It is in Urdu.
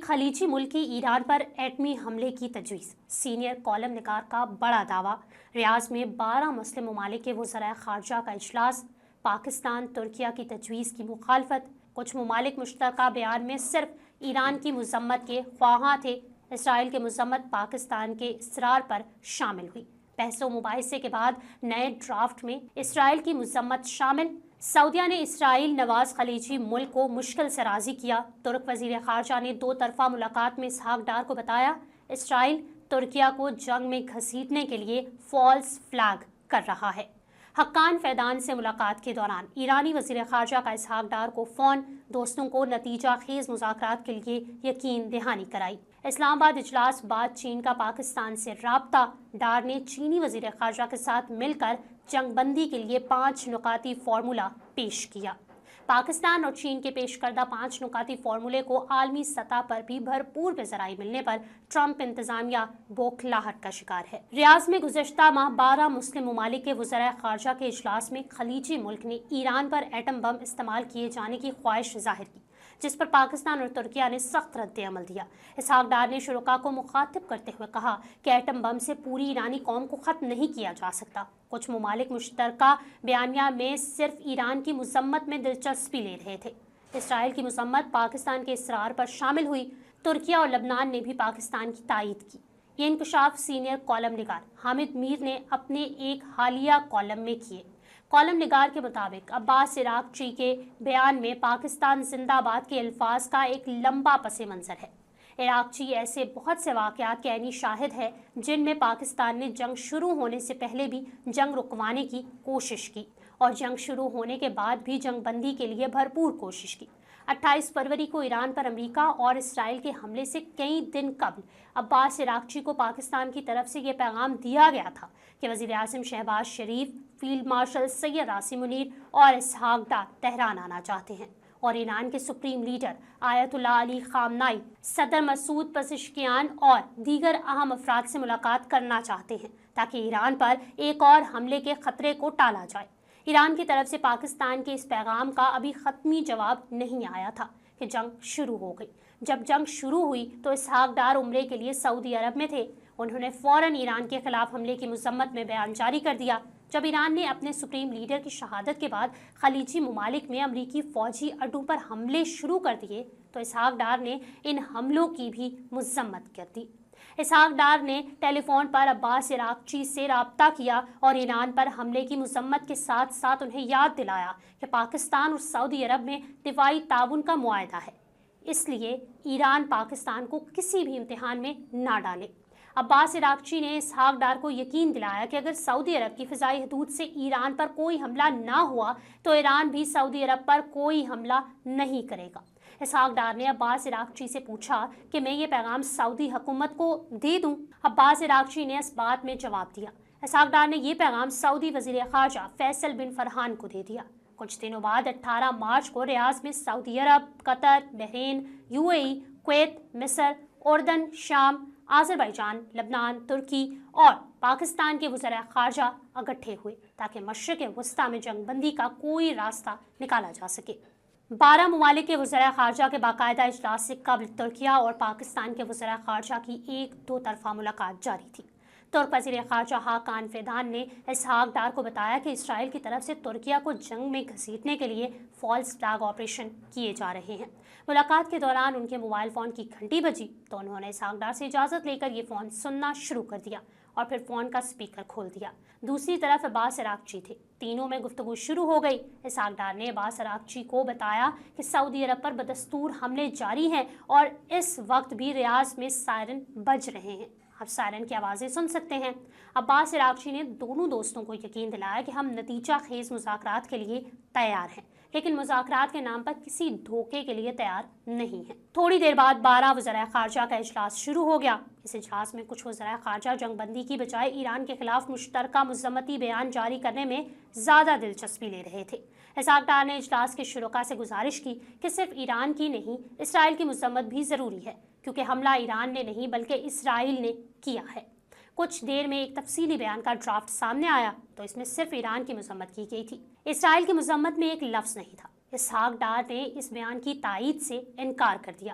خلیجی ملک کی ایران پر ایٹمی حملے کی تجویز، سینئر کالم نگار کا بڑا دعویٰ۔ ریاض میں 12 مسلم ممالک کے وزرائے خارجہ کا اجلاس، پاکستان ترکیہ کی تجویز کی مخالفت۔ کچھ ممالک مشترکہ بیان میں صرف ایران کی مذمت کے خواہاں تھے، اسرائیل کی مذمت پاکستان کے اصرار پر شامل ہوئی۔ بحث و مباحثے کے بعد نئے ڈرافٹ میں اسرائیل کی مذمت شامل۔ سعودیہ نے اسرائیل نواز خلیجی ملک کو مشکل سے راضی کیا۔ ترک وزیر خارجہ نے دو طرفہ ملاقات میں اسحاق ڈار کو بتایا، اسرائیل ترکیہ کو جنگ میں گھسیٹنے کے لیے فالس فلیگ کر رہا ہے۔ حقان فیدان سے ملاقات کے دوران ایرانی وزیر خارجہ کا اسحاق ڈار کو فون، دوستوں کو نتیجہ خیز مذاکرات کے لیے یقین دہانی کرائی۔ اسلام آباد اجلاس بعد چین کا پاکستان سے رابطہ، ڈار نے چینی وزیر خارجہ کے ساتھ مل کر جنگ بندی کے لیے 5 نکاتی فارمولہ پیش کیا۔ پاکستان اور چین کے پیش کردہ 5 نکاتی فارمولے کو عالمی سطح پر بھی بھرپور ذرائع ملنے پر ٹرمپ انتظامیہ بوکھلاہٹ کا شکار ہے۔ ریاض میں گزشتہ ماہ 12 مسلم ممالک کے وزرائے خارجہ کے اجلاس میں خلیجی ملک نے ایران پر ایٹم بم استعمال کیے جانے کی خواہش ظاہر کی، جس پر پاکستان اور ترکیہ نے سخت رد عمل دیا۔ اسحاق ڈار نے شرکاء کو مخاطب کرتے ہوئے کہا کہ ایٹم بم سے پوری ایرانی قوم کو ختم نہیں کیا جا سکتا۔ کچھ ممالک مشترکہ بیانیہ میں صرف ایران کی مذمت میں دلچسپی لے رہے تھے۔ اسرائیل کی مذمت پاکستان کے اصرار پر شامل ہوئی۔ ترکیہ اور لبنان نے بھی پاکستان کی تائید کی۔ یہ انکشاف سینئر کالم نگار حامد میر نے اپنے ایک حالیہ کالم میں کیے۔ کالم نگار کے مطابق عباس عراقچی کے بیان میں پاکستان زندہ باد کے الفاظ کا ایک لمبا پس منظر ہے۔ عراقچی ایسے بہت سے واقعات کے عینی شاہد ہے جن میں پاکستان نے جنگ شروع ہونے سے پہلے بھی جنگ رکوانے کی کوشش کی اور جنگ شروع ہونے کے بعد بھی جنگ بندی کے لیے بھرپور کوشش کی۔ 28 فروری کو ایران پر امریکہ اور اسرائیل کے حملے سے کئی دن قبل عباس عراقچی کو پاکستان کی طرف سے یہ پیغام دیا گیا تھا کہ وزیر اعظم شہباز شریف، فیلڈ مارشل سید عاصم منیر اور اسحاق ڈار تہران آنا چاہتے ہیں اور ایران کے سپریم لیڈر آیت اللہ علی خامنائی، صدر مسعود پزشکیان اور دیگر اہم افراد سے ملاقات کرنا چاہتے ہیں تاکہ ایران پر ایک اور حملے کے خطرے کو ٹالا جائے۔ ایران کی طرف سے پاکستان کے اس پیغام کا ابھی حتمی جواب نہیں آیا تھا کہ جنگ شروع ہو گئی۔ جب جنگ شروع ہوئی تو اسحاق ڈار عمرے کے لیے سعودی عرب میں تھے۔ انہوں نے فوراً ایران کے خلاف حملے کی مذمت میں بیان جاری کر دیا۔ جب ایران نے اپنے سپریم لیڈر کی شہادت کے بعد خلیجی ممالک میں امریکی فوجی اڈوں پر حملے شروع کر دیے تو اسحاق ڈار نے ان حملوں کی بھی مذمت کر دی۔ اسحاق ڈار نے ٹیلی فون پر عباس عراقچی سے رابطہ کیا اور ایران پر حملے کی مذمت کے ساتھ ساتھ انہیں یاد دلایا کہ پاکستان اور سعودی عرب میں دفاعی تعاون کا معاہدہ ہے، اس لیے ایران پاکستان کو کسی بھی امتحان میں نہ ڈالے۔ عباس عراقچی نے اسحاق ڈار کو یقین دلایا کہ اگر سعودی عرب کی فضائی حدود سے ایران پر کوئی حملہ نہ ہوا تو ایران بھی سعودی عرب پر کوئی حملہ نہیں کرے گا۔ اسحاق ڈار نے عباس عراقچی سے پوچھا کہ میں یہ پیغام سعودی حکومت کو دے دوں۔ عباس عراقچی نے اس بات میں جواب دیا۔ اسحاق ڈار نے یہ پیغام سعودی وزیر خارجہ فیصل بن فرحان کو دے دیا۔ کچھ دنوں بعد 18 مارچ کو ریاض میں سعودی عرب، قطر، بحرین، UAE، کویت، مصر، اردن، شام، آذربائیجان، لبنان، ترکی اور پاکستان کے وزرائے خارجہ اکٹھے ہوئے تاکہ مشرق وسطیٰ میں جنگ بندی کا کوئی راستہ نکالا جا سکے۔ 12 ممالک کے وزرائے خارجہ کے باقاعدہ اجلاس سے قبل ترکیہ اور پاکستان کے وزرائے خارجہ کی ایک دو طرفہ ملاقات جاری تھی۔ ترک وزیر خارجہ حقان فیدان نے اسحاق ڈار کو بتایا کہ اسرائیل کی طرف سے ترکیہ کو جنگ میں گھسیٹنے کے لیے فالس فلیگ آپریشن کیے جا رہے ہیں۔ ملاقات کے دوران ان کے موبائل فون کی گھنٹی بجی تو انہوں نے اسحاق ڈار سے اجازت لے کر یہ فون سننا شروع کر دیا اور پھر فون کا اسپیکر کھول دیا۔ دوسری طرف عباس عراقچی تھے۔ تینوں میں گفتگو شروع ہو گئی۔ اسحاق ڈار نے عباس عراقچی کو بتایا کہ سعودی عرب پر بدستور حملے جاری ہیں اور اس وقت بھی ریاض میں سائرن بج رہے ہیں، آپ سائرن کی آوازیں سن سکتے ہیں۔ عباس عراقچی نے دونوں دوستوں کو یقین دلایا کہ ہم نتیجہ خیز مذاکرات کے لیے تیار ہیں، لیکن مذاکرات کے نام پر کسی دھوکے کے لیے تیار نہیں ہیں۔ تھوڑی دیر بعد 12 وزرائے خارجہ کا اجلاس شروع ہو گیا۔ اس اجلاس میں کچھ وزرائے خارجہ جنگ بندی کی بجائے ایران کے خلاف مشترکہ مذمتی بیان جاری کرنے میں زیادہ دلچسپی لے رہے تھے۔ اسحاق ڈار نے اجلاس کے شرکاء سے گزارش کی کہ صرف ایران کی نہیں، اسرائیل کی مذمت بھی ضروری ہے، کیونکہ حملہ ایران نے نہیں بلکہ اسرائیل نے کیا ہے۔ کچھ دیر میں ایک تفصیلی بیان کا ڈرافٹ سامنے آیا تو اس میں صرف ایران کی مذمت کی گئی تھی، اسرائیل کی مذمت میں ایک لفظ نہیں تھا۔ اسحاق ڈار نے اس بیان کی تائید سے انکار کر دیا۔